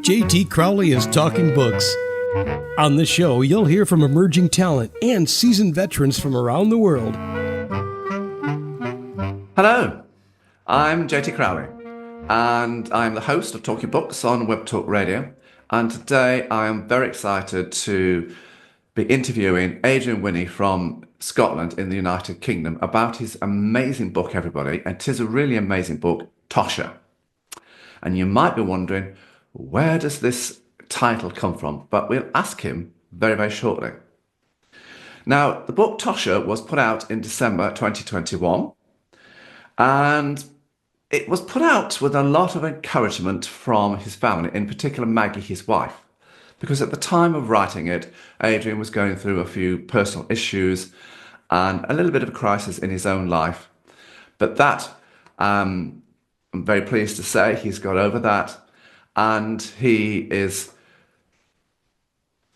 JT Crowley is Talking Books. On the show, you'll hear from emerging talent and seasoned veterans from around the world. Hello, I'm JT Crowley, and I'm the host of Talking Books on Web Talk Radio. And today I am very excited to be interviewing Adrian Winney from Scotland in the United Kingdom about his amazing book, everybody. And it is a really amazing book, Tosher. And you might be wondering, where does this title come from? But we'll ask him very, very shortly. Now, the book Tosher was put out in December 2021, and it was put out with a lot of encouragement from his family, in particular Maggie, his wife, because at the time of writing it, Adrian was going through a few personal issues and a little bit of a crisis in his own life. But that, I'm very pleased to say, he's got over that, and he is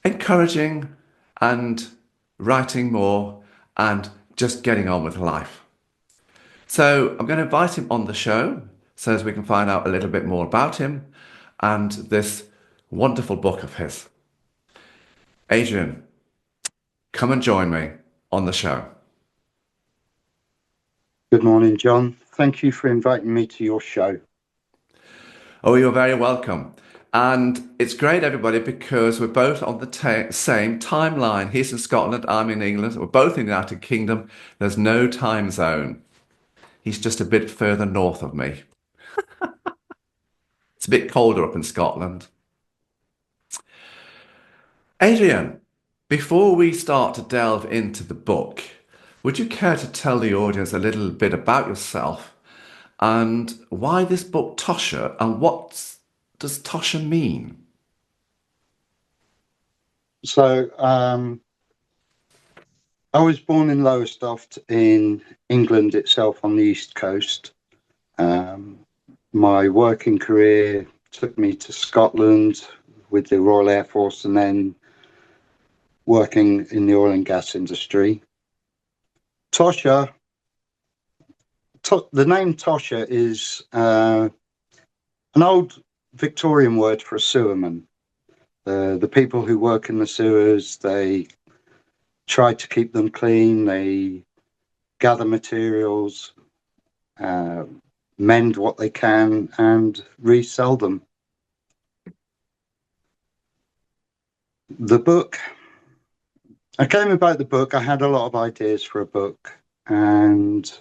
encouraging and writing more and just getting on with life. So I'm going to invite him on the show so as we can find out a little bit more about him and this wonderful book of his. Adrian, come and join me on the show. Good morning, John. Thank you for inviting me to your show. Oh, you're very welcome. And it's great, everybody, because we're both on the same timeline. He's in Scotland, I'm in England. We're both in the United Kingdom. There's no time zone. He's just a bit further north of me. It's a bit colder up in Scotland. Adrian, before we start to delve into the book, would you care to tell the audience a little bit about yourself and why this book, Tosher, and what does Tosher mean? So, I was born in Lowestoft in England itself on the East Coast. My working career took me to Scotland with the Royal Air Force and then working in the oil and gas industry. Tosher, the name Tosher is an old Victorian word for a sewerman. The people who work in the sewers, they try to keep them clean, they gather materials, mend what they can and resell them. The book, I came about the book, I had a lot of ideas for a book, and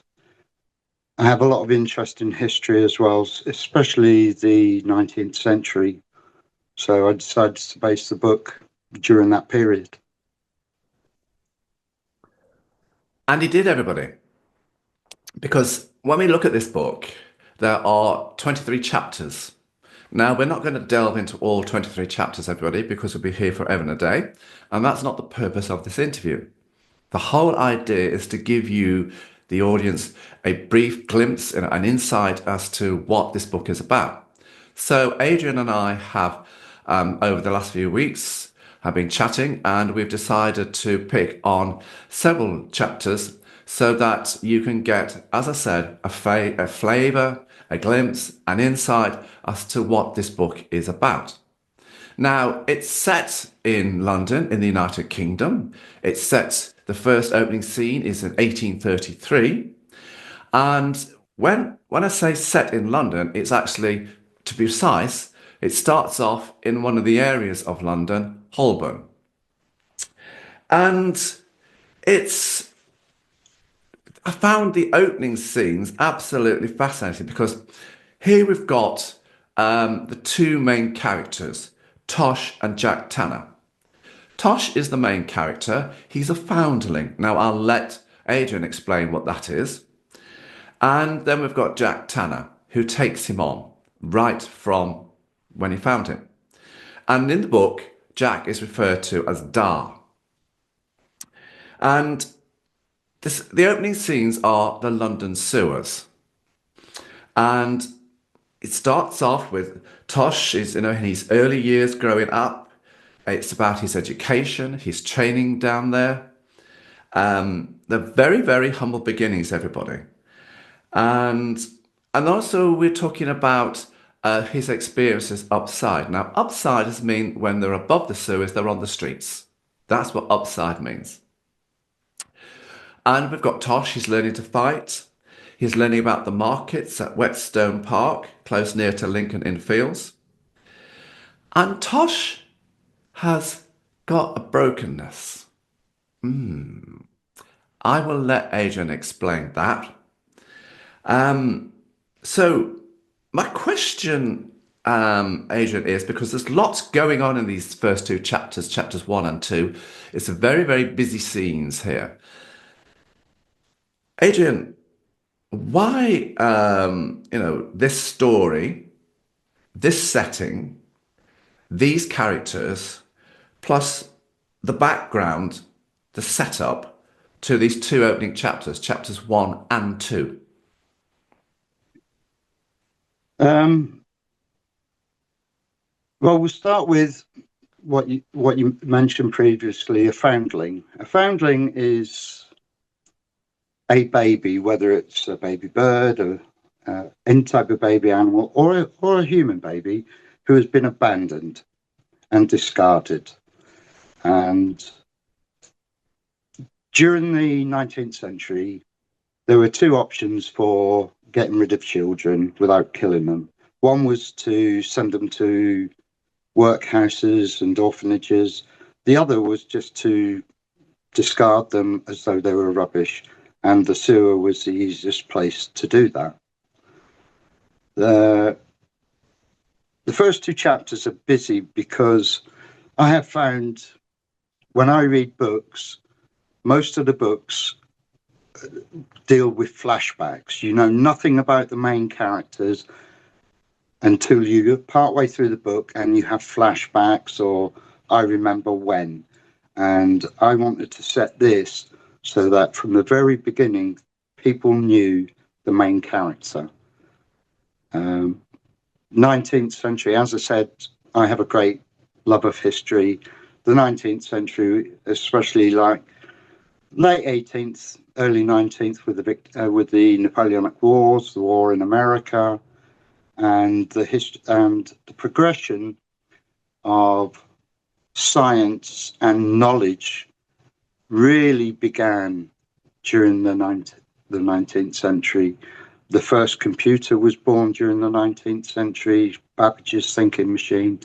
I have a lot of interest in history as well, especially the 19th century. So I decided to base the book during that period. And he did, everybody. Because when we look at this book, there are 23 chapters. Now, we're not going to delve into all 23 chapters, everybody, because we'll be here forever and a day. And that's not the purpose of this interview. The whole idea is to give you, the audience, a brief glimpse and an insight as to what this book is about. So Adrian and I have, over the last few weeks, have been chatting, and we've decided to pick on several chapters so that you can get, as I said, a flavour, a glimpse, an insight as to what this book is about. Now, it's set in London, in the United Kingdom. It's set, the first opening scene is in 1833. And when I say set in London, it's actually, to be precise, it starts off in one of the areas of London, Holborn. And I found the opening scenes absolutely fascinating because here we've got the two main characters, Tosh and Jack Tanner. Tosh is the main character. He's a foundling. Now, I'll let Adrian explain what that is. And then we've got Jack Tanner, who takes him on right from when he found him. And in the book, Jack is referred to as Dar. And the opening scenes are the London sewers. And it starts off with Tosh is, in his early years growing up. It's about his education, his training down there. They're very, very humble beginnings, everybody. And also we're talking about his experiences upside. Now, upsiders mean when they're above the sewers, they're on the streets. That's what upside means. And we've got Tosh, he's learning to fight. He's learning about the markets at Whetstone Park, close near to Lincoln Inn Fields. And Tosh has got a brokenness. I will let Adrian explain that. So my question, Adrian, is because there's lots going on in these first two chapters, chapters 1 and 2. It's a very, very busy scenes here. Adrian, why, this story, this setting, these characters, plus the background, the setup to these two opening chapters, chapters 1 and 2? Well, we'll start with what you mentioned previously, a foundling. A foundling is a baby, whether it's a baby bird or any type of baby animal, or a human baby who has been abandoned and discarded. And during the 19th century, there were two options for getting rid of children without killing them. One was to send them to workhouses and orphanages. The other was just to discard them as though they were rubbish, and the sewer was the easiest place to do that. The first two chapters are busy because I have found when I read books, most of the books deal with flashbacks. You know nothing about the main characters until you partway through the book and you have flashbacks or I remember when. And I wanted to set this so that from the very beginning, people knew the main character. 19th century, as I said, I have a great love of history. The 19th century, especially like late 18th, early 19th with the Napoleonic Wars, the war in America, and the progression of science and knowledge really began during the 19th century. The first computer was born during the 19th century, Babbage's thinking machine,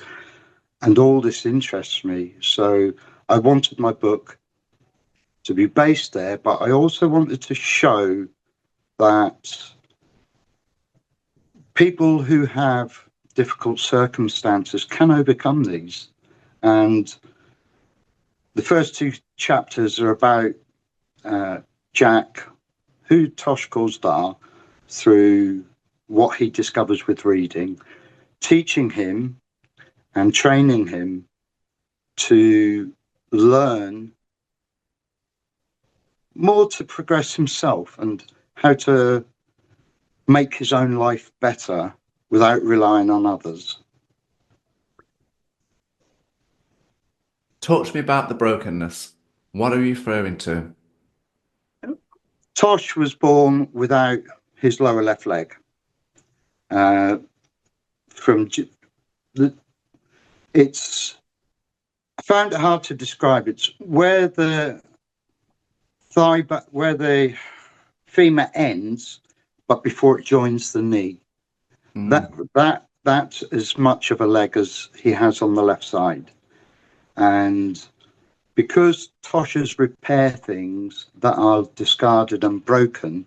and all this interests me. So I wanted my book to be based there, but I also wanted to show that people who have difficult circumstances can overcome these. And the first two chapters are about Jack, who Tosh calls Dar, through what he discovers with reading, teaching him and training him to learn more to progress himself and how to make his own life better without relying on others. Talk to me about the brokenness. What are you referring to? Tosh was born without his lower left leg. I found it hard to describe. It's where the femur ends, but before it joins the knee. That's as much of a leg as he has on the left side. And because Toshers repair things that are discarded and broken,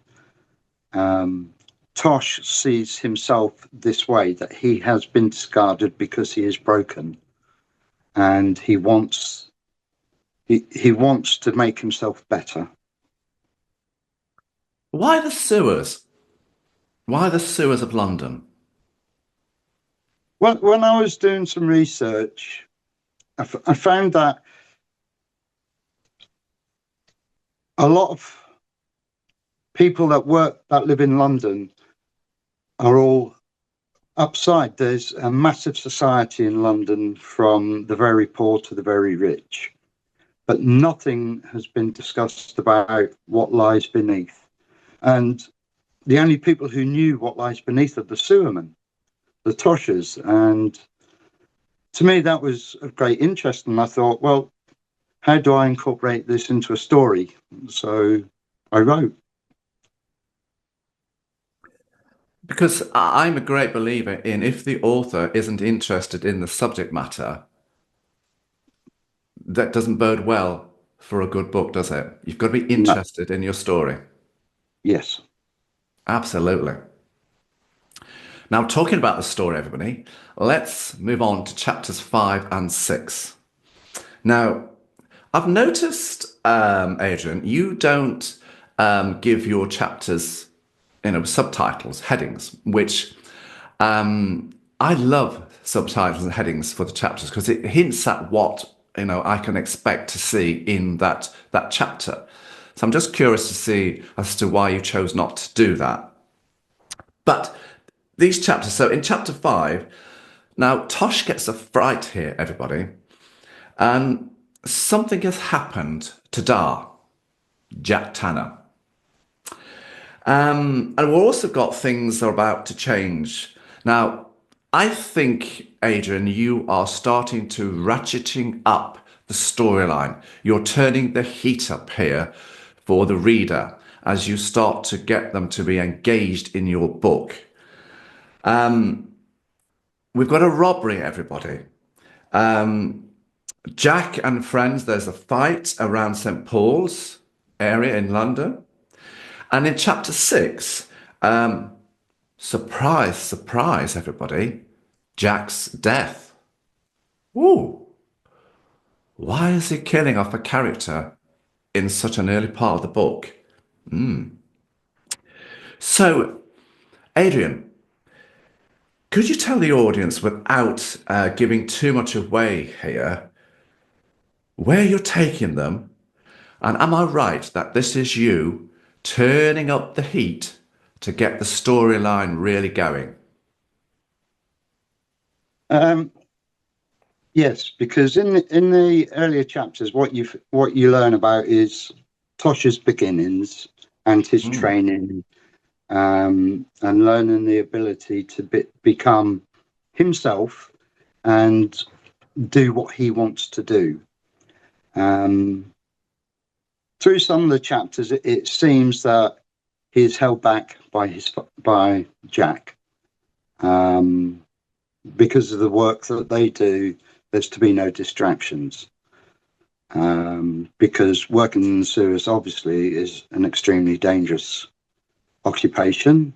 Tosh sees himself this way, that he has been discarded because he is broken. And he wants to make himself better. Why the sewers? Why the sewers of London? Well, when I was doing some research, I found that a lot of people that live in London are all upside. There's a massive society in London from the very poor to the very rich, but nothing has been discussed about what lies beneath. And the only people who knew what lies beneath are the sewermen. the Toshers. And to me, that was of great interest. And I thought, well, how do I incorporate this into a story? So I wrote. Because I'm a great believer in if the author isn't interested in the subject matter, that doesn't bode well for a good book, does it? You've got to be No, interested in your story. yes. Absolutely. Now, talking about the story, everybody, let's move on to chapters 5 and 6. Now, I've noticed, Adrian, you don't give your chapters, subtitles, headings, which I love subtitles and headings for the chapters because it hints at what I can expect to see in that chapter. So I'm just curious to see as to why you chose not to do that. But these chapters, so in chapter 5, now Tosh gets a fright here, everybody, and something has happened to Dar, Jack Tanner. And we've also got things are about to change. Now, I think, Adrian, you are starting to ratcheting up the storyline. You're turning the heat up here for the reader as you start to get them to be engaged in your book. We've got a robbery, everybody. Jack and friends, there's a fight around St. Paul's area in London. And in chapter 6, surprise, surprise, everybody, Jack's death. Ooh, why is he killing off a character in such an early part of the book? So, Adrian, could you tell the audience without giving too much away here where you're taking them? And am I right that this is you turning up the heat to get the storyline really going? Yes, because in the earlier chapters, what you learn about is Tosher's beginnings and his training, and learning the ability to become himself and do what he wants to do. Through some of the chapters, it seems that he is held back by Jack, because of the work that they do. There's to be no distractions, because working in the sewers obviously is an extremely dangerous occupation.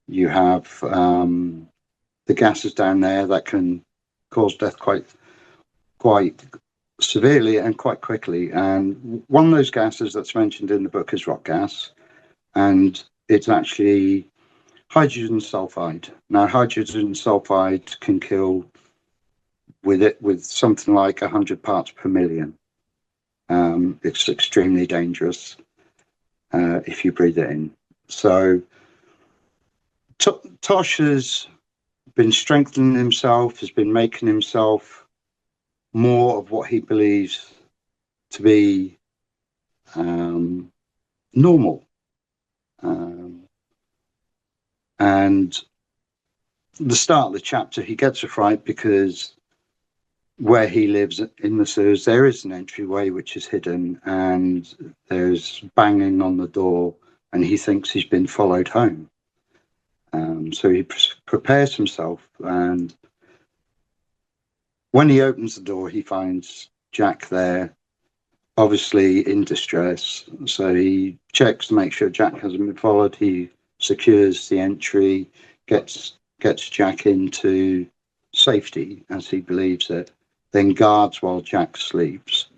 You have the gases down there that can cause death quite severely and quite quickly. And one of those gases that's mentioned in the book is rock gas, and it's actually hydrogen sulfide. Now, hydrogen sulfide can kill with something like 100 parts per million. It's extremely dangerous if you breathe it in. So Tosh has been strengthening himself, has been making himself more of what he believes to be normal. And the start of the chapter, he gets a fright because where he lives in the sewers, there is an entryway which is hidden, and there's banging on the door, and he thinks he's been followed home. So he prepares himself, and when he opens the door, he finds Jack there, obviously in distress. So he checks to make sure Jack hasn't been followed. He secures the entry, gets Jack into safety, as he believes it, then guards while Jack sleeps.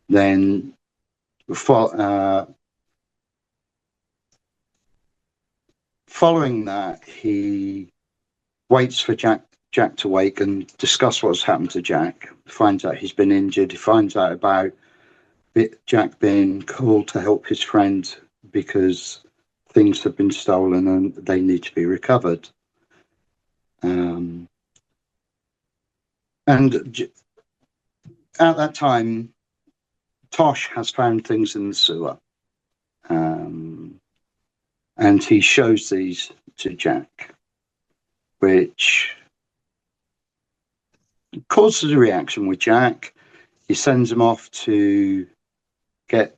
Then following that, he waits for Jack to wake and discuss what's happened to Jack. Finds out he's been injured. He finds out about Jack being called to help his friend because things have been stolen and they need to be recovered. And at that time, Tosh has found things in the sewer, and he shows these to Jack. which causes a reaction with Jack. He sends him off to get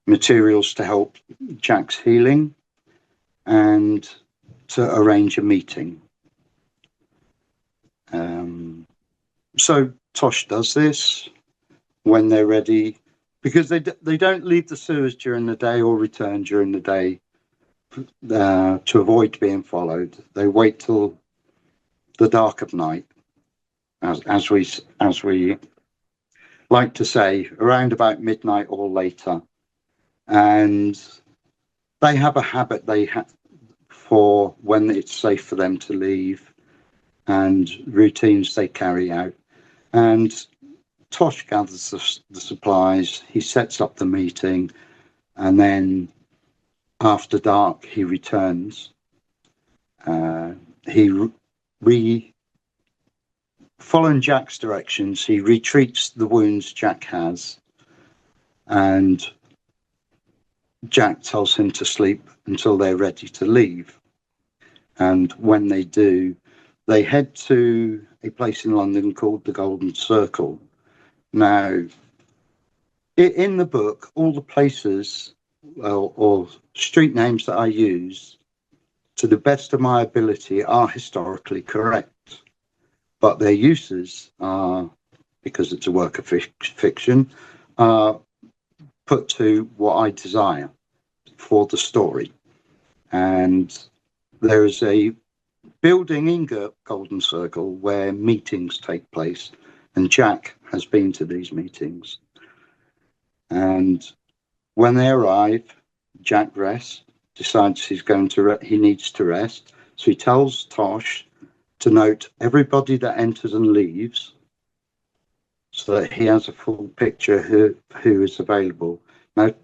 materials to help Jack's healing and to arrange a meeting. So Tosh does this when they're ready, because they don't leave the sewers during the day or return during the day to avoid being followed. They wait till the dark of night, as we like to say, around about midnight or later. And they have a habit for when it's safe for them to leave, and routines they carry out. And Tosh gathers the supplies, he sets up the meeting, and then after dark he returns. Following Jack's directions, he retreats the wounds Jack has, and Jack tells him to sleep until they're ready to leave. And when they do, they head to a place in London called the Golden Circle. Now, in the book, all the places or street names that I use, to the best of my ability, are historically correct. But their uses are, because it's a work of fiction, put to what I desire for the story. And there is a building in Golden Circle where meetings take place, and Jack has been to these meetings. And when they arrive, Jack rests, decides he needs to rest. So he tells Tosh to note everybody that enters and leaves, so that he has a full picture who is available. Now,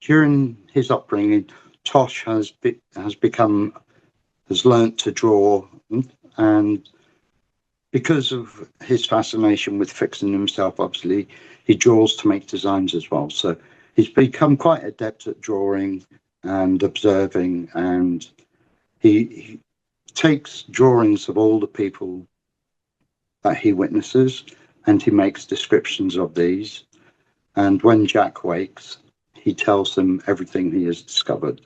during his upbringing, Tosh has learnt to draw, and because of his fascination with fixing himself, obviously, he draws to make designs as well. So he's become quite adept at drawing and observing, and he takes drawings of all the people that he witnesses, and he makes descriptions of these. And when Jack wakes, he tells him everything he has discovered.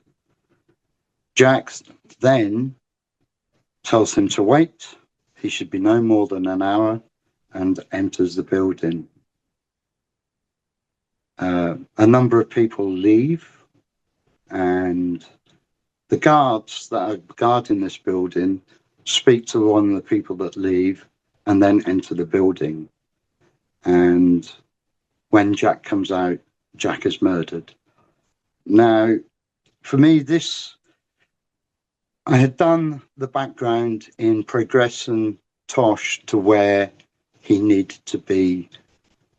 Jack then tells him to wait. He should be no more than an hour, and enters the building. A number of people leave, and the guards that are guarding this building speak to one of the people that leave and then enter the building. And when Jack comes out, Jack is murdered. Now, for me, I had done the background in progressing Tosh to where he needed to be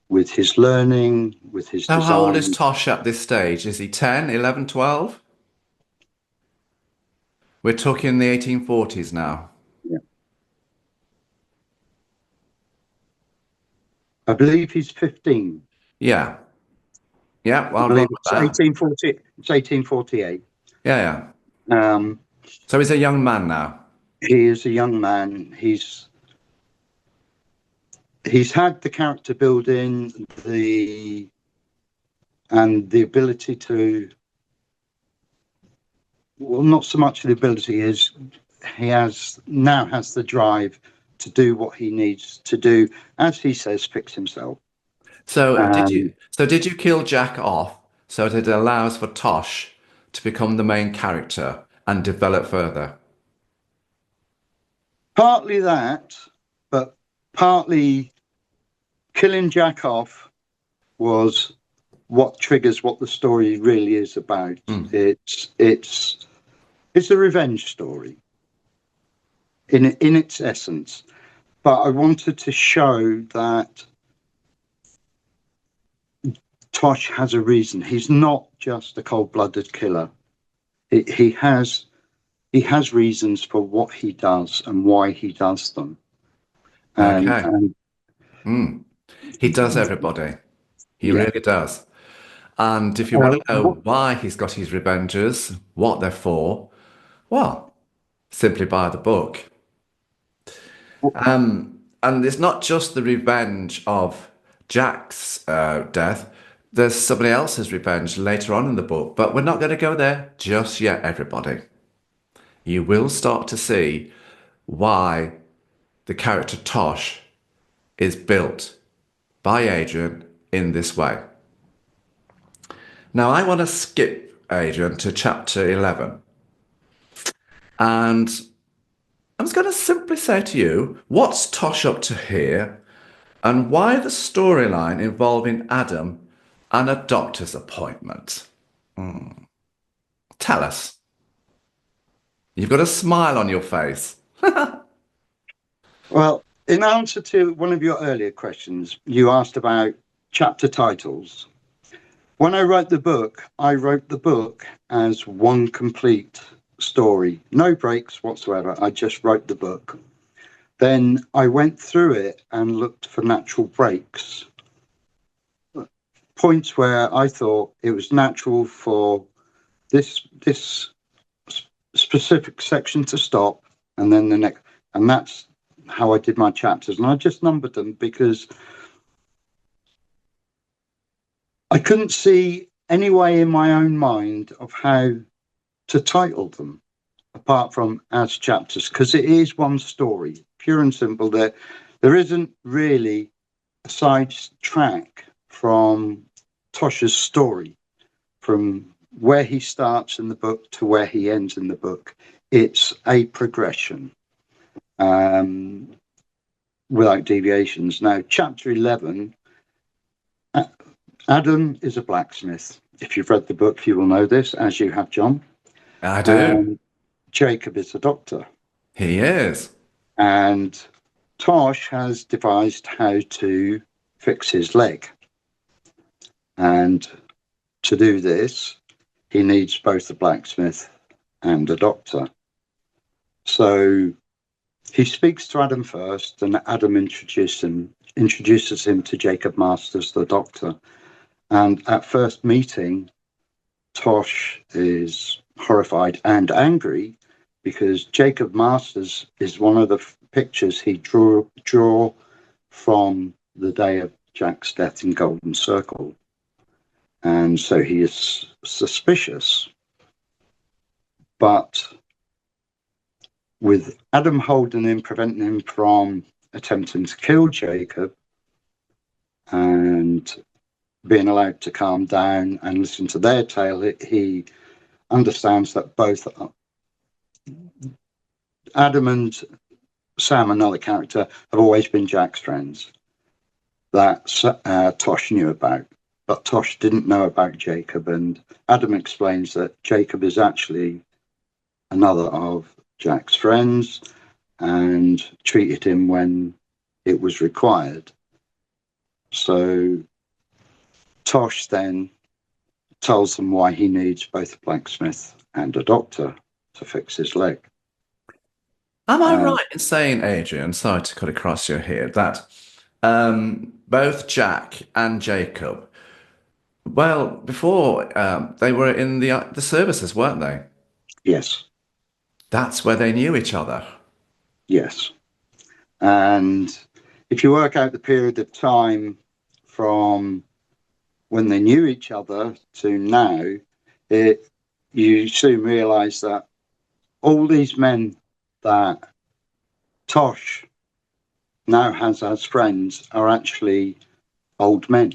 with his learning, with his design. How old is Tosh at this stage? Is he 10, 11, 12? We're talking the 1840s now. Yeah. I believe he's 15. Yeah. Yeah, well, I believe it's 1840. It's 1848. Yeah, yeah. So he's a young man now. He is a young man. He's had the character building, the ability to, well, not so much the ability, is he now has the drive to do what he needs to do, as he says, fix himself. So did you kill Jack off so that it allows for Tosh to become the main character and develop further? Partly that, but partly killing Jack off was what triggers what the story really is about. It's a revenge story in its essence. But I wanted to show that Tosh has a reason. He's not just a cold-blooded killer. He has reasons for what he does and why he does them. He does everybody. He really does. And if you want to know why he's got his revenges, what they're for, well, simply buy the book. And it's not just the revenge of Jack's death. There's somebody else's revenge later on in the book, but we're not going to go there just yet, everybody. You will start to see why the character Tosh is built by Adrian in this way. Now, I want to skip, Adrian, to chapter 11. And I'm just going to simply say to you, what's Tosh up to here? And why the storyline involving Adam and a doctor's appointment? Tell us. You've got a smile on your face. Well, in answer to one of your earlier questions, you asked about chapter titles. When I wrote the book as one complete story, no breaks whatsoever. I just wrote the book. Then I went through it and looked for natural breaks, points where I thought it was natural for this specific section to stop, and then the next, and that's how I did my chapters. And I just numbered them because I couldn't see any way in my own mind of how to title them apart from as chapters, because it is one story, pure and simple. There isn't really a side track from Tosher's story, from where he starts in the book to where he ends in the book. It's a progression without deviations. Now, chapter 11, Adam is a blacksmith. If you've read the book, you will know this, as you have, John. I do. Jacob is a doctor. He is. And Tosh has devised how to fix his leg. And to do this, he needs both a blacksmith and a doctor. So he speaks to Adam first, and Adam introduces him to Jacob Masters, the doctor. And at first meeting, Tosh is horrified and angry because Jacob Masters is one of the pictures he drew from the day of Jack's death in Golden Circle. And so he is suspicious. But with Adam holding him, preventing him from attempting to kill Jacob and being allowed to calm down and listen to their tale, he understands that both Adam and Sam, another character, have always been Jack's friends that Tosh knew about. But Tosh didn't know about Jacob, and Adam explains that Jacob is actually another of Jack's friends and treated him when it was required. So Tosh then tells them why he needs both a blacksmith and a doctor to fix his leg. Am I right in saying, Adrian, sorry to cut across your here, that both Jack and Jacob, well, before they were in the services, weren't they? Yes. That's where they knew each other. Yes. And if you work out the period of time from when they knew each other to now, you soon realise that all these men that Tosh now has as friends are actually old men.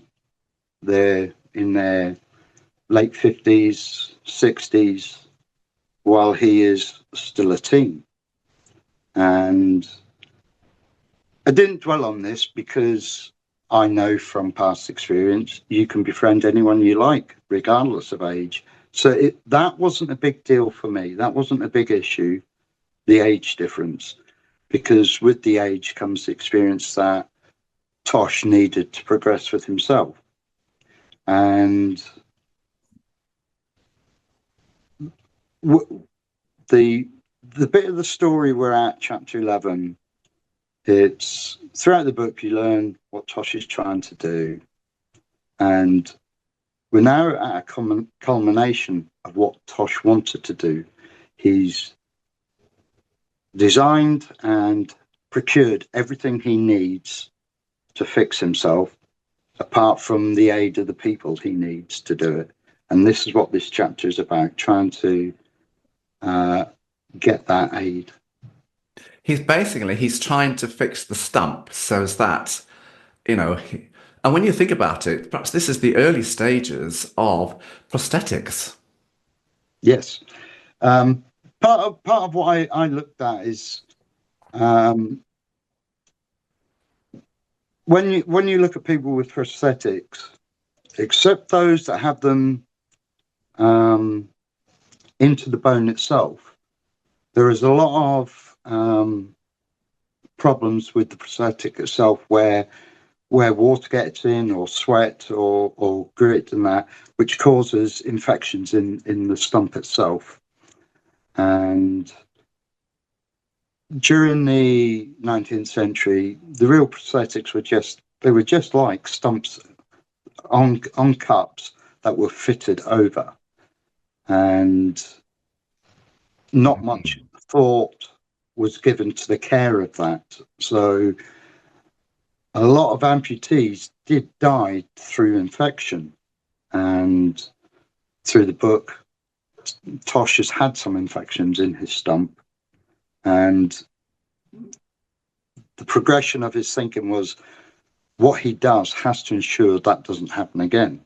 They're in their late 50s, 60s, while he is still a teen. And I didn't dwell on this because I know from past experience you can befriend anyone you like, regardless of age. So that wasn't a big deal for me. That wasn't a big issue, the age difference, because with the age comes the experience that Tosh needed to progress with himself. And the bit of the story we're at, chapter 11, it's throughout the book you learn what Tosh is trying to do, and we're now at a culmination of what Tosh wanted to do. He's designed and procured everything he needs to fix himself, apart from the aid of the people he needs to do it. And this is what this chapter is about, trying to get that aid. He's trying to fix the stump so as that, and when you think about it, perhaps this is the early stages of prosthetics. Yes. Part of what I looked at is when you look at people with prosthetics, except those that have them into the bone itself, there is a lot of problems with the prosthetic itself where water gets in, or sweat, or grit and that, which causes infections in the stump itself. And during the 19th century, the real prosthetics were just like stumps on cups that were fitted over, and not much thought was given to the care of that. So a lot of amputees did die through infection, and through the book, Tosh has had some infections in his stump, and the progression of his thinking was what he does has to ensure that doesn't happen again,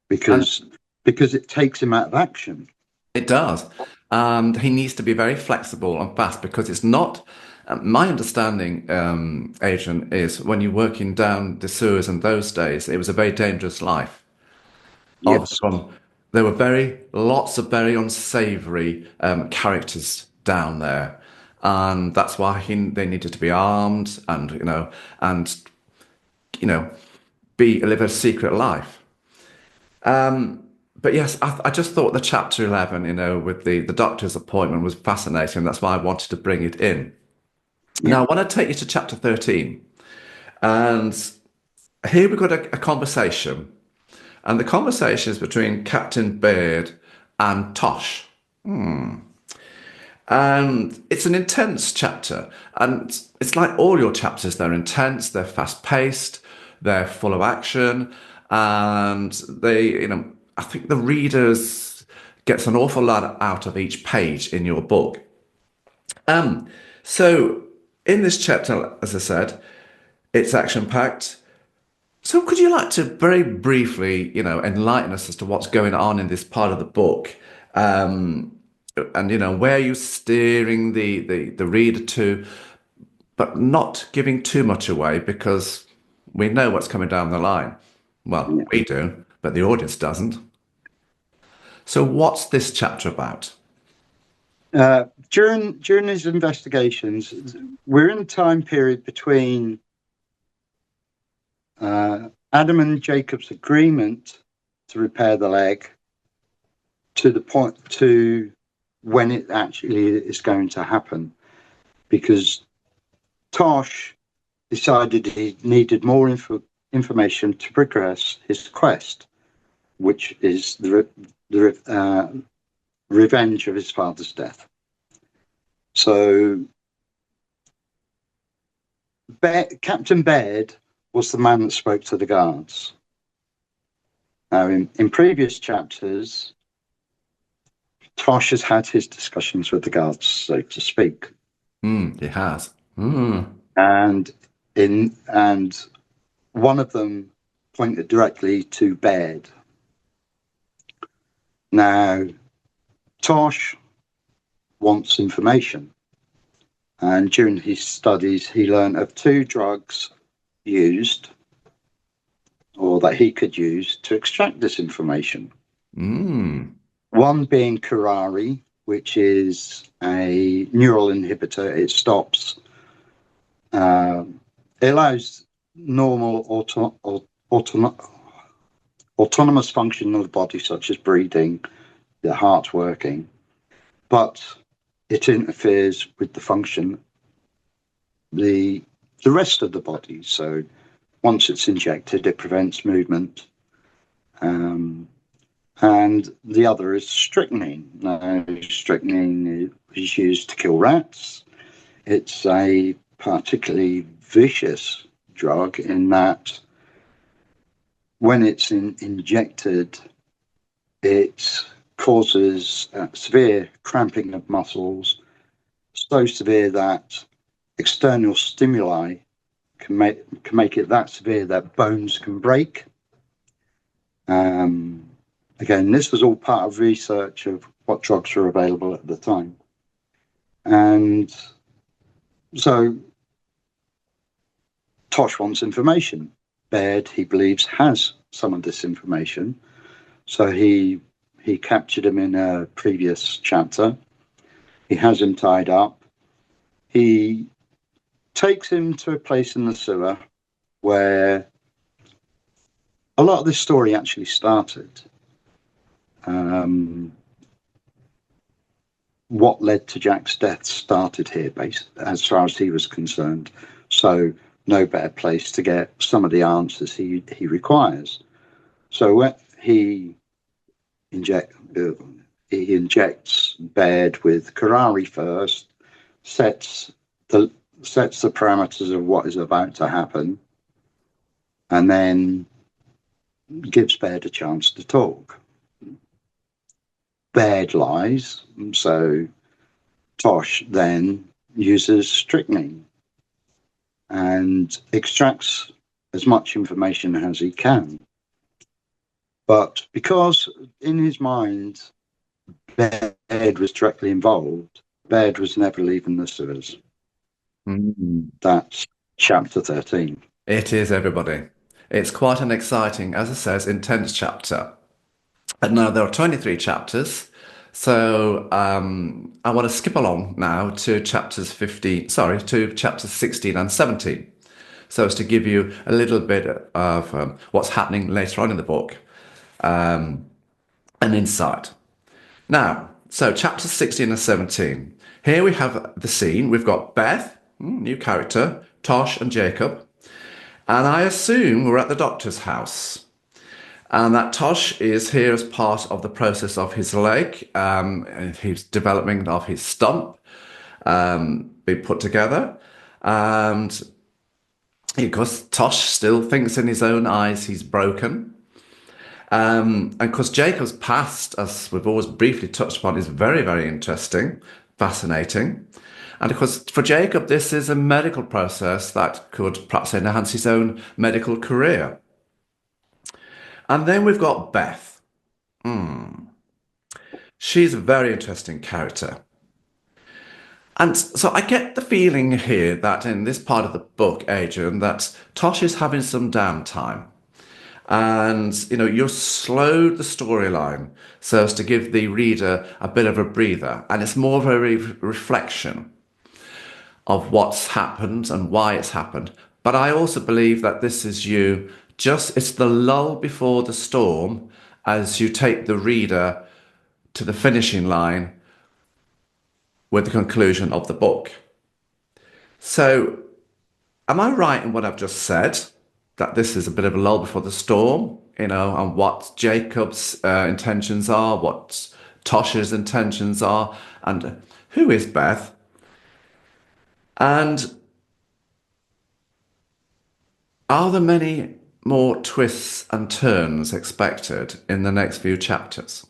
because it takes him out of action. It does. And he needs to be very flexible and fast, because it's not, my understanding, Adrian, is when you're working down the sewers in those days, it was a very dangerous life. Yes. There were lots of very unsavory characters down there. And that's why they needed to be armed and live a secret life. But yes, I just thought the chapter 11, with the doctor's appointment was fascinating. That's why I wanted to bring it in. Yeah. Now, I want to take you to chapter 13. And here we've got a conversation. And the conversation is between Captain Baird and Tosh. And it's an intense chapter. And it's like all your chapters, they're intense, they're fast-paced, they're full of action. And they, I think the readers gets an awful lot out of each page in your book. So in this chapter, as I said, it's action-packed. So could you like to very briefly, enlighten us as to what's going on in this part of the book? And, where you're steering the reader to, but not giving too much away, because we know what's coming down the line. Well, yeah. We do, but the audience doesn't. So what's this chapter about? During his investigations, we're in a time period between Adam and Jacob's agreement to repair the leg to the point to when it actually is going to happen, because Tosh decided he needed more information to progress his quest, which is the revenge of his father's death. So Captain Baird was the man that spoke to the guards. Now, in previous chapters, Tosh has had his discussions with the guards, so to speak. He has. And one of them pointed directly to Baird. Now, Tosh wants information, and during his studies, he learned of 2 drugs used, or that he could use, to extract this information. One being Crowley, which is a neural inhibitor. It stops, it allows normal autonomous function of the body, such as breathing, the heart working, but it interferes with the function, the rest of the body. So once it's injected, it prevents movement. And the other is strychnine. Now, strychnine is used to kill rats. It's a particularly vicious drug in that when it's injected, it causes severe cramping of muscles, so severe that external stimuli can make it that severe that bones can break. Again, this was all part of research of what drugs were available at the time. And so Tosh wants information. Baird, he believes, has some of this information. So he captured him in a previous chapter. He has him tied up. He takes him to a place in the sewer where a lot of this story actually started. What led to Jack's death started here, as far as he was concerned. So no better place to get some of the answers he requires. So when he injects Baird with Crowley first, sets the parameters of what is about to happen, and then gives Baird a chance to talk. Baird lies, so Tosh then uses strychnine and extracts as much information as he can. But because in his mind, Baird was directly involved, Baird was never leaving the sewers. That's chapter 13. It is, everybody. It's quite an exciting, as it says, intense chapter. And now there are 23 chapters. So I want to skip along now to chapters 16 and 17. So as to give you a little bit of what's happening later on in the book, an insight. Now, so chapters 16 and 17. Here we have the scene. We've got Beth, new character, Tosh and Jacob. And I assume we're at the doctor's house. And that Tosh is here as part of the process of his leg, his development of his stump, being put together. And because Tosh still thinks in his own eyes he's broken. And because Jacob's past, as we've always briefly touched upon, is very, very interesting, fascinating. And of course, for Jacob, this is a medical process that could perhaps enhance his own medical career. And then we've got Beth. She's a very interesting character. And so I get the feeling here that in this part of the book, Adrian, that Tosh is having some downtime. And, you've slowed the storyline so as to give the reader a bit of a breather. And it's more of a reflection of what's happened and why it's happened. But I also believe that this is it's the lull before the storm as you take the reader to the finishing line with the conclusion of the book. So, am I right in what I've just said? That this is a bit of a lull before the storm, and what Jacob's intentions are, what Tosher's intentions are, and who is Beth? And are there many more twists and turns expected in the next few chapters?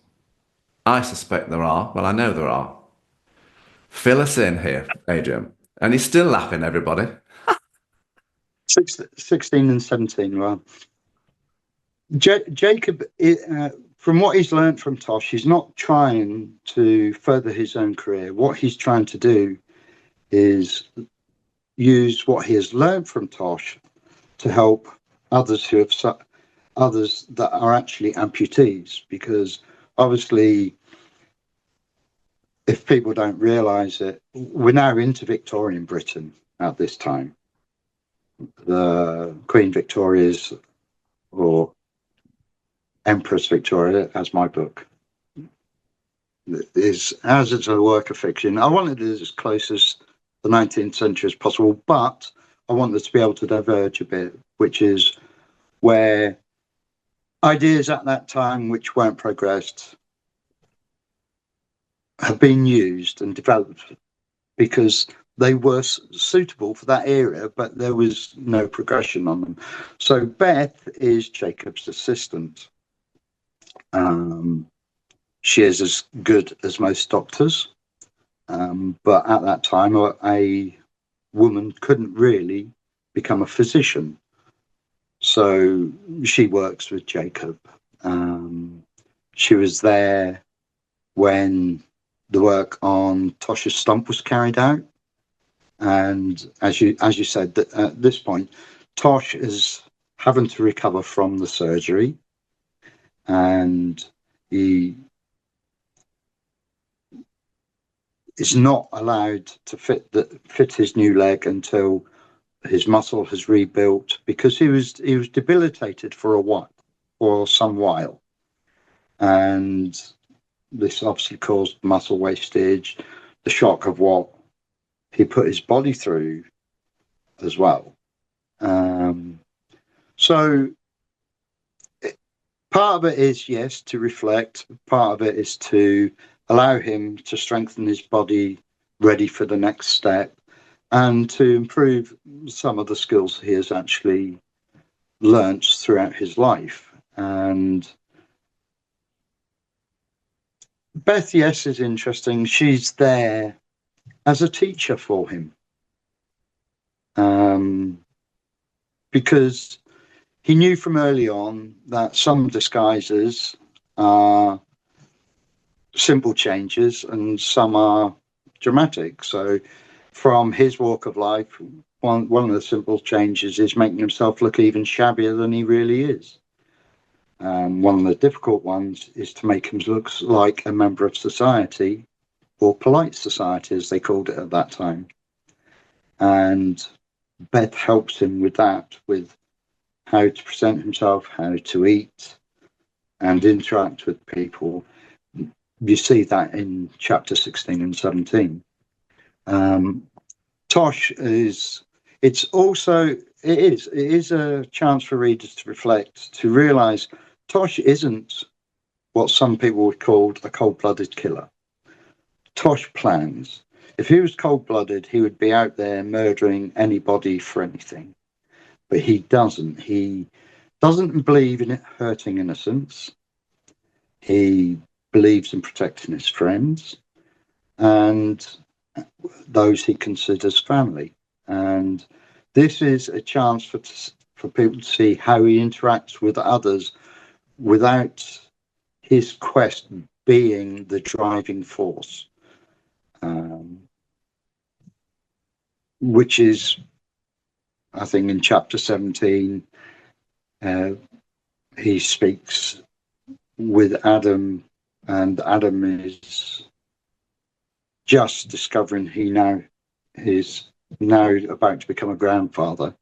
I suspect there are. Well, I know there are. Fill us in here, Adrian. And he's still laughing, everybody. 16 and 17, well. Jacob, from what he's learned from Tosh, he's not trying to further his own career. What he's trying to do is use what he has learned from Tosh to help others that are actually amputees, because obviously, if people don't realise it, we're now into Victorian Britain at this time. The Queen Victoria's, or Empress Victoria, as my book is, as it's a work of fiction. I wanted it as close as the 19th century as possible, but I wanted to be able to diverge a bit, which is where ideas at that time which weren't progressed have been used and developed, because they were suitable for that area, but there was no progression on them. So Beth is Jacob's assistant. She is as good as most doctors, but at that time, a woman couldn't really become a physician. So she works with Jacob. She was there when the work on Tosher's stump was carried out. And as you said, that at this point, Tosh is having to recover from the surgery, and he is not allowed to fit his new leg until his muscle has rebuilt, because he was debilitated for some while, and this obviously caused muscle wastage, the shock of what he put his body through as well. So part of it is, yes, to reflect. Part of it is to allow him to strengthen his body ready for the next step, and to improve some of the skills he has actually learnt throughout his life. And Beth, yes, is interesting. She's there as a teacher for him, because he knew from early on that some disguises are simple changes and some are dramatic. So from his walk of life, one of the simple changes is making himself look even shabbier than he really is. One of the difficult ones is to make him look like a member of society, or polite society, as they called it at that time. And Beth helps him with that, with how to present himself, how to eat, and interact with people. You see that in chapter 16 and 17. Tosh is a chance for readers to reflect, to realise Tosh isn't what some people would call a cold-blooded killer. Tosh plans. If he was cold-blooded, he would be out there murdering anybody for anything. But he doesn't. He doesn't believe in hurting innocents. He believes in protecting his friends and those he considers family. And this is a chance for people to see how he interacts with others without his quest being the driving force, which is, I think, in chapter 17, he speaks with Adam, and Adam is just discovering he now is about to become a grandfather,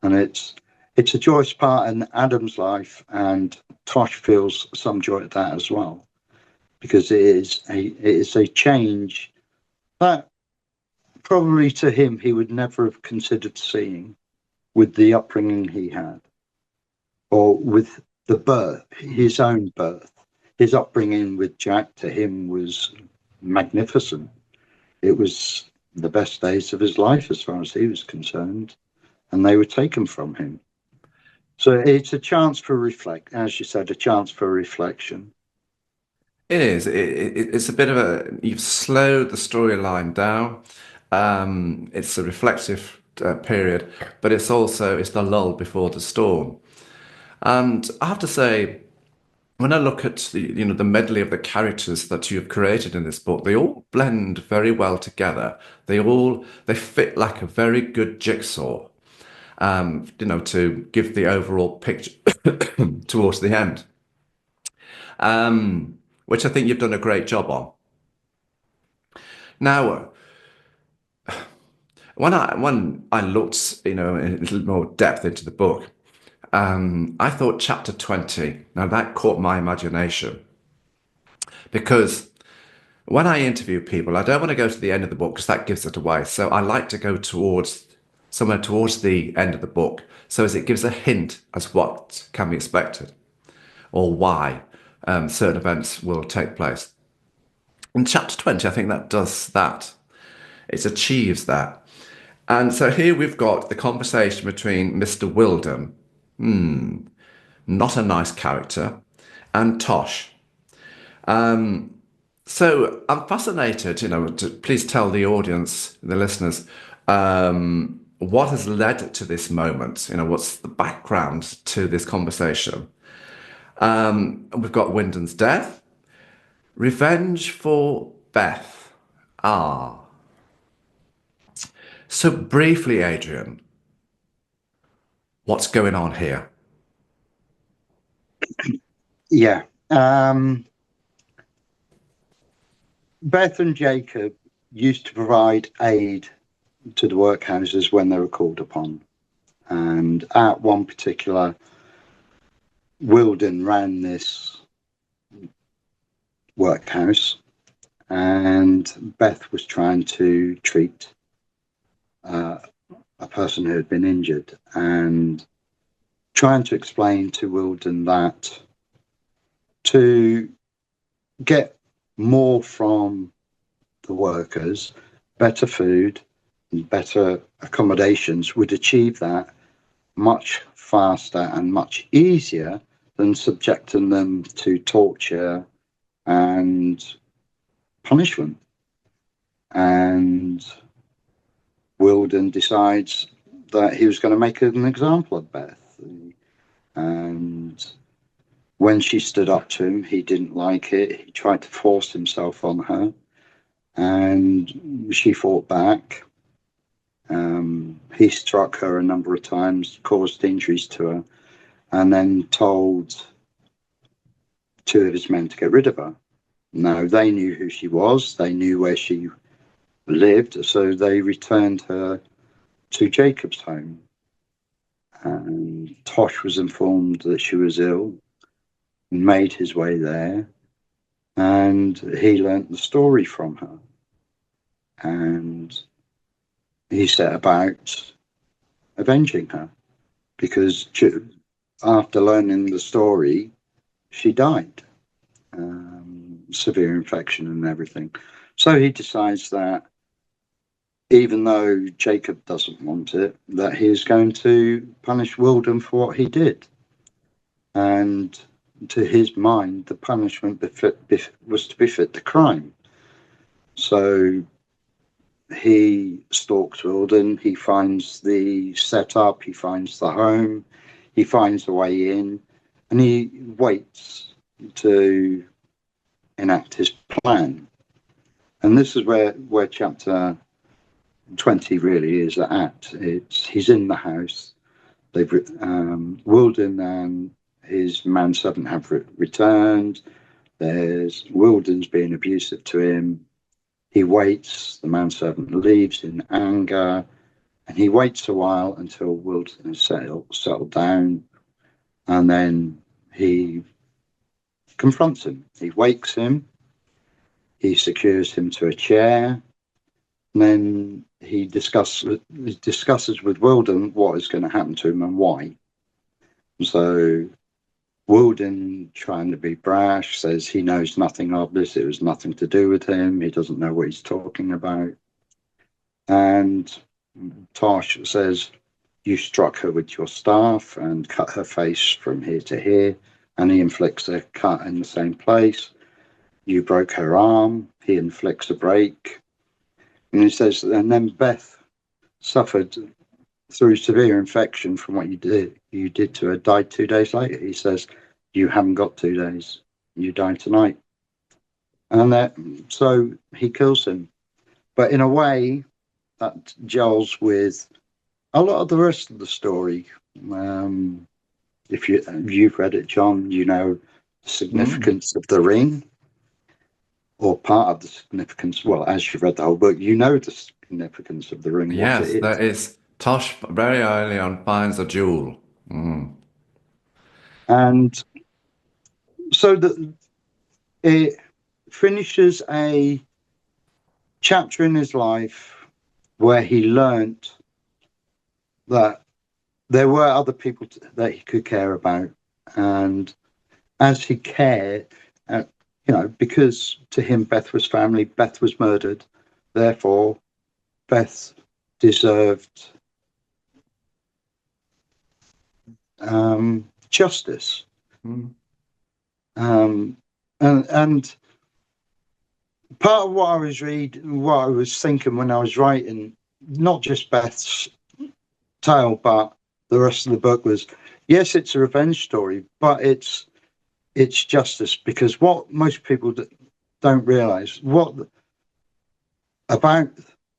and it's a joyous part in Adam's life, and Tosh feels some joy at that as well, because it is a change that probably to him he would never have considered seeing, with the upbringing he had, or with the birth, his own birth. His upbringing with Jack to him was magnificent. It was the best days of his life as far as he was concerned, and they were taken from him. So it's a chance for as you said, a chance for reflection. It is. It's a bit of you've slowed the storyline down. It's a reflective period, but it's the lull before the storm. And I have to say, when I look at the medley of the characters that you have created in this book, they all blend very well together. They fit like a very good jigsaw, to give the overall picture towards the end, which I think you've done a great job on. Now, when I looked, in a little more depth into the book, I thought chapter 20, now that caught my imagination, because when I interview people, I don't want to go to the end of the book because that gives it away. So I like to go somewhere towards the end of the book, so as it gives a hint as what can be expected or why certain events will take place. In chapter 20, I think that does that. It achieves that. And so here we've got the conversation between Mr. Wilden, not a nice character, and Tosh. So I'm fascinated, to please tell the audience, the listeners, what has led to this moment? What's the background to this conversation? We've got Wyndon's death, revenge for Beth. Ah. So briefly, Adrian, what's going on here? Yeah. Beth and Jacob used to provide aid to the workhouses when they were called upon. And at one particular, Wilden ran this workhouse, and Beth was trying to treat a person who had been injured, and trying to explain to Wilden that to get more from the workers, better food and better accommodations would achieve that much faster and much easier than subjecting them to torture and punishment. And Wilden decides that he was going to make an example of Beth. And when she stood up to him, he didn't like it. He tried to force himself on her, and she fought back. He struck her a number of times, caused injuries to her, and then told two of his men to get rid of her. Now, they knew who she was. They knew where she lived, so they returned her to Jacob's home. And Tosh was informed that she was ill, made his way there, and he learnt the story from her. And he set about avenging her, because after learning the story, she died. Severe infection and everything. So he decides that even though Jacob doesn't want it, that he is going to punish Wilden for what he did. And to his mind, the punishment was to befit the crime. So he stalks Wilden, he finds the setup, he finds the home, he finds a way in, and he waits to enact his plan. And this is where chapter 20 really is at. He's in the house. Wilden and his manservant have returned. There's Wilden's being abusive to him. He waits. The manservant leaves in anger, and he waits a while until Wilden has settled down, and then he confronts him. He wakes him. He secures him to a chair. And then he discusses with Wilden what is going to happen to him and why. So Wilden, trying to be brash, says he knows nothing of this. It was nothing to do with him. He doesn't know what he's talking about. And Tosh says, you struck her with your staff and cut her face from here to here. And he inflicts a cut in the same place. You broke her arm. He inflicts a break. And he says, and then Beth suffered through severe infection from what you did to her, died 2 days later. He says, you haven't got 2 days. You die tonight. And so he kills him. But in a way, that gels with a lot of the rest of the story. If you've read it, John, you know the significance of the ring, or part of the significance. Well, as you've read the whole book, you know the significance of the ring. Yes, there is. Tosh very early on finds a jewel. And so it finishes a chapter in his life where he learnt that there were other people that he could care about. And as he cared, because to him, Beth was family, Beth was murdered. Therefore, Beth deserved justice. Mm. And part of what I was thinking when I was writing, not just Beth's tale, but the rest of the book was, yes, it's a revenge story, but it's justice, because what most people don't realize about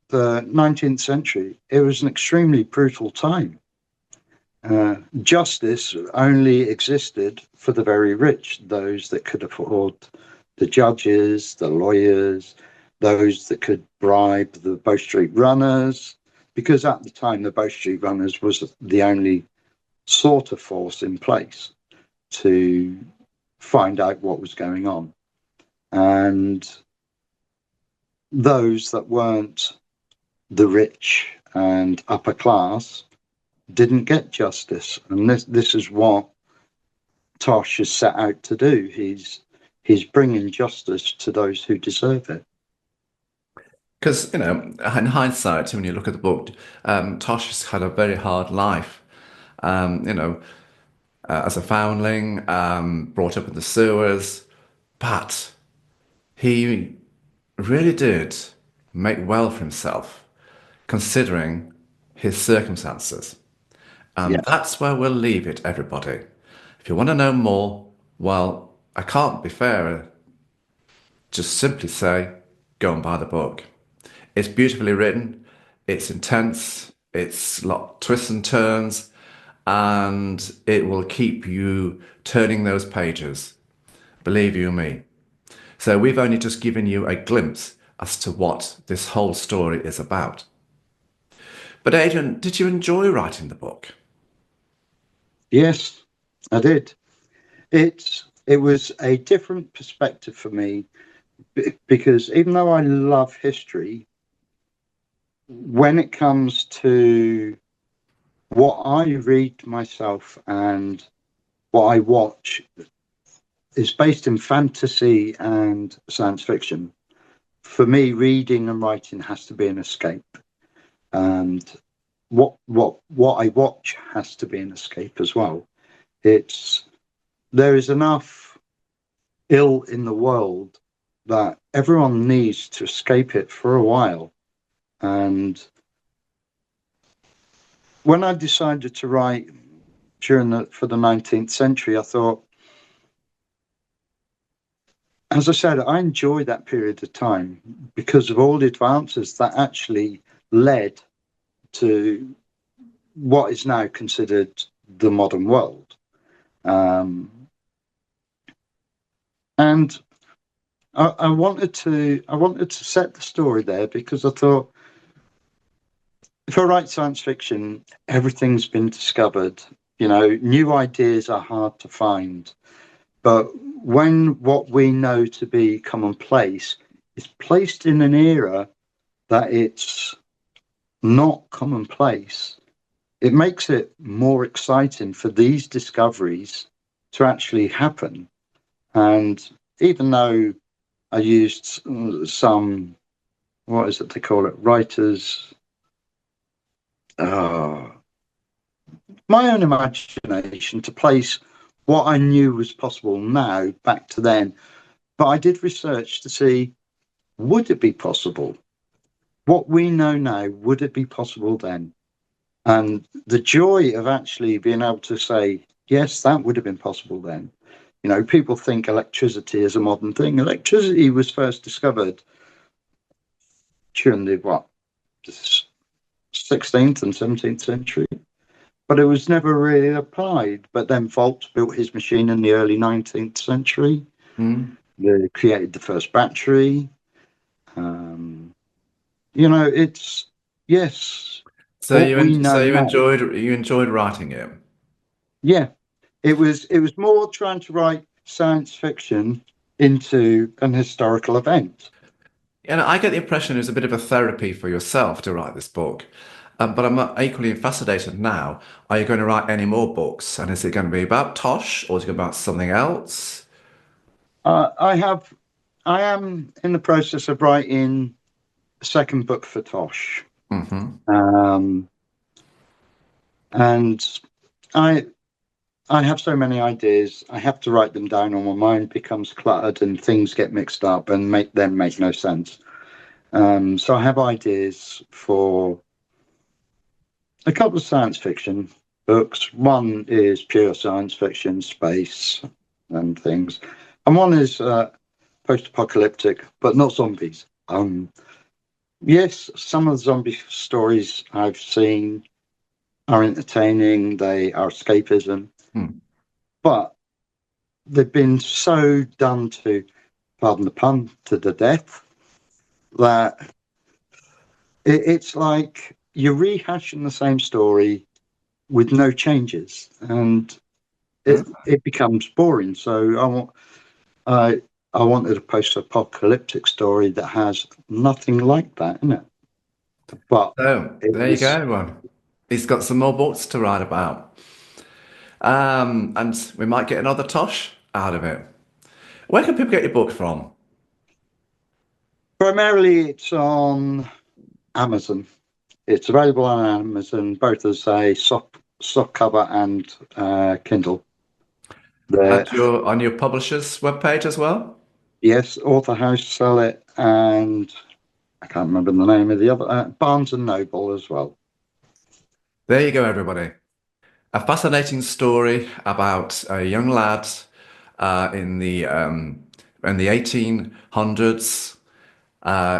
the 19th century, it was an extremely brutal time. Justice only existed for the very rich, those that could afford the judges, the lawyers, those that could bribe the Bow Street runners, because at the time the Bow Street runners was the only sort of force in place to find out what was going on. And those that weren't the rich and upper class didn't get justice. And this is what Tosh has set out to do. He's bringing justice to those who deserve it. Because, in hindsight, when you look at the book, Tosh has had a very hard life. As a foundling, brought up in the sewers, but he really did make well for himself, considering his circumstances. And Yeah. that's where we'll leave it, everybody. If you want to know more, well, I can't be fairer. Just simply say, go and buy the book. It's beautifully written, it's intense, it's a lot of twists and turns, and it will keep you turning those pages. Believe you me. So we've only just given you a glimpse as to what this whole story is about. But Adrian, did you enjoy writing the book? Yes, I did. It was a different perspective for me, because even though I love history, when it comes to what I read myself and what I watch is based in fantasy and science fiction. For me, reading and writing has to be an escape, and what I watch has to be an escape as well. There is enough ill in the world that everyone needs to escape it for a while. And when I decided to write for the 19th century, I thought, as I said, I enjoy that period of time because of all the advances that actually led to what is now considered the modern world. And I wanted to set the story there because I thought, if I write science fiction, everything's been discovered. New ideas are hard to find. But when what we know to be commonplace is placed in an era that it's not commonplace, it makes it more exciting for these discoveries to actually happen. And even though I used some, what is it they call it, writers, my own imagination to place what I knew was possible now back to then. But I did research to see, would it be possible? What we know now, would it be possible then? And the joy of actually being able to say, yes, that would have been possible then. People think electricity is a modern thing. Electricity was first discovered during the 16th and 17th century, but it was never really applied. But then Volt built his machine in the early 19th century. They created the first battery. It's, yes. So you enjoyed writing it? Yeah, it was more trying to write science fiction into an historical event. And I get the impression it was a bit of a therapy for yourself to write this book. But I'm equally fascinated now. Are you going to write any more books? And is it going to be about Tosh or is it going to be about something else? I am in the process of writing a second book for Tosh. Um, and I have so many ideas. I have to write them down, or my mind becomes cluttered and things get mixed up and make no sense. So I have ideas for a couple of science fiction books. One is pure science fiction, space and things, and one is post-apocalyptic, but not zombies. Yes, some of the zombie stories I've seen are entertaining. They are escapism, but they've been so done to, pardon the pun, to the death, that it's like you're rehashing the same story with no changes, and it becomes boring. So I wanted a post-apocalyptic story that has nothing like that in it. But So there you go, everyone. He's got some more books to write about. And we might get another Tosh out of it. Where can people get your book from? Primarily, it's on Amazon. It's available on Amazon, both as a soft cover and Kindle. And on your publisher's webpage as well? Yes, Author House sell it, and I can't remember the name of the other, Barnes and Noble as well. There you go, everybody. A fascinating story about a young lad in the 1800s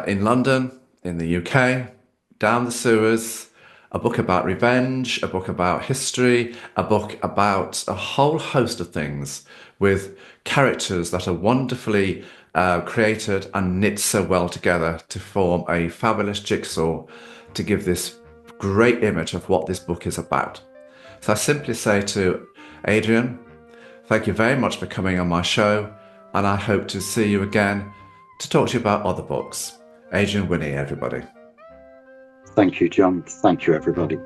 in London, in the UK, down the sewers. A book about revenge, a book about history, a book about a whole host of things with characters that are wonderfully created and knit so well together to form a fabulous jigsaw to give this great image of what this book is about. So I simply say to Adrian, thank you very much for coming on my show, and I hope to see you again to talk to you about other books. Adrian Winney, everybody. Thank you, John. Thank you, everybody.